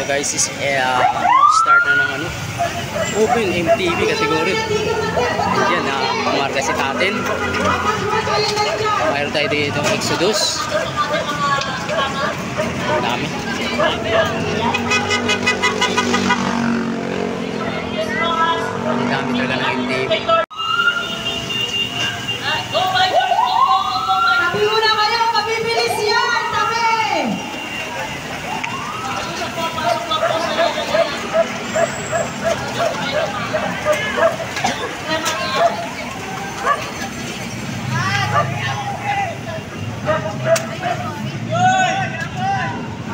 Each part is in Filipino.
Ito guys is start na ng ano, Open MTV category. Diyan na pumarga si Tatin. Mayroon tayo dito Exodus. Dami. Ang dami talaga ng MTV. Tabi muna kayo, mabibilis yan! Tabi!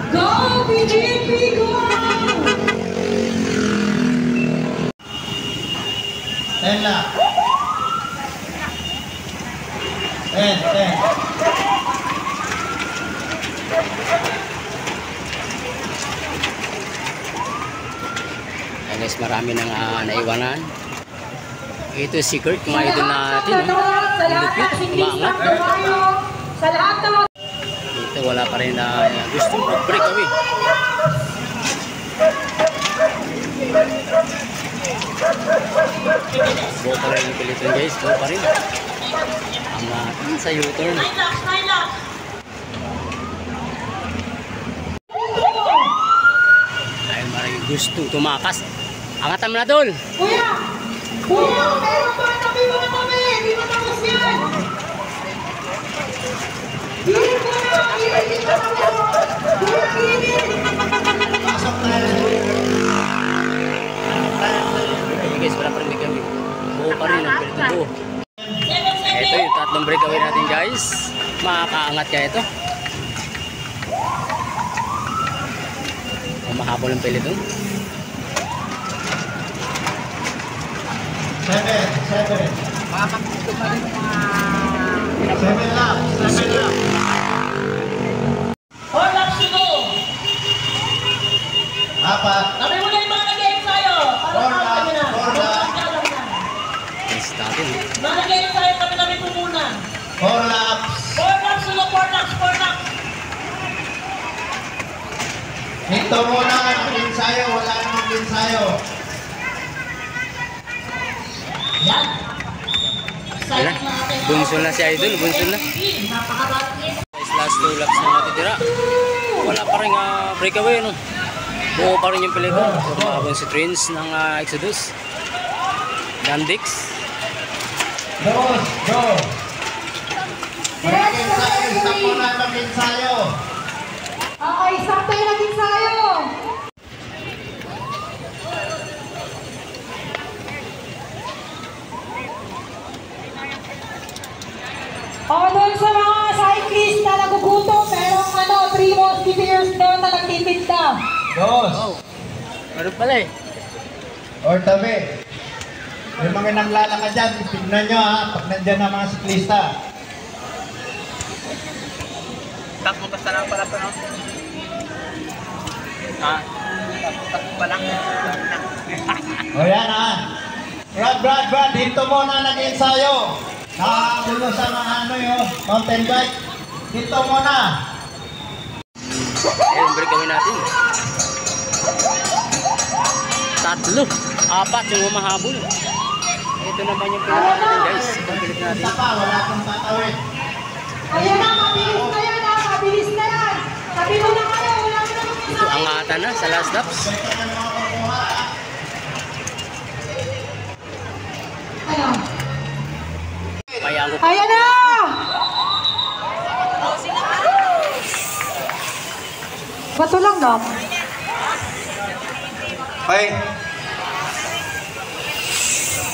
Go, BGP, go! 10 na. 10. Guys, marami nang naiwanan. Ito si Kurt, mga idol natin. Lupit, umaangat. Sa lahat ng Ito wala pa rin na gusto mag-break away. Go pa rin yung pilitan guys, go pa rin. Ang sa U-turn. Ayun, maraming gusto tumakas. Angatan mo na tol. Kuya! Kuya! Meron pa! Tabi mo na kami! Hindi mo tapos yan! Hirin ko na! Hirin ko na! Kuya, hirin! Pasok na. Guys, wala pa rin kami. Buo pa rin ang pelito buo. Ito yung tatlong breakaway natin guys. Makakaangat ka ito. Mahabol ang pelito. 7. 7 lang. 7 lang. All up to go! 4. Tabi mo na yung mga nag-game sa'yo! Para makakami na! Yes, natin. Mga nag-game sa'yo, tabi-tabi po muna! 4 laps. 4 laps, sulo, 4 laps, 4 laps! Hinto muna ang ensayo. Wala namang ensayo. Yan! Wala. Bunsol na si Idol, bunsol na. Guys, last 2 laps na natitira. Wala pa rin breakaway, no? Buo pa rin yung pelito. Mahabol si Trins ng Exodus. Dandix. Go. Mag-ensayo. Isa muna mag-ensayo. Okay, stop tayo nag-ensayo! O doon sa mga cyclist na nagugutom, merong 3 musketeers doon na nagtitinda. Dos. Meron pala eh. Or tabi. Yung mga naglalakad dyan, tignan nyo ha, pag nandyan ang mga siklista. Takbo basta lang pala pa, no? Ha? Takbo pa lang. O yan ha. Brad, dito muna nag-ensayo. Nakakulo sa mga mountain bike. Dito muna. Ayun, breakaway natin. 3, 4 yung humahabol. Ito naman yung pilit natin guys. Itong pilit natin. Isa pa, wala kang tatawid. Ayan na, mabilis na yan ha, mabilis na yan. Sabi mo na kayo, wala mo na Ito angatan na sa last laps. Ano? Payango. Ayan na! Bato lang na. Okay.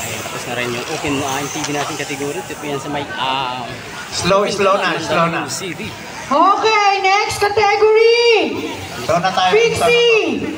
Ayun, tapos na rin yung open MTV natin kategory. Ito po yan sa may Slow na. CD. Okay, next category! Ito na tayo. Pixie!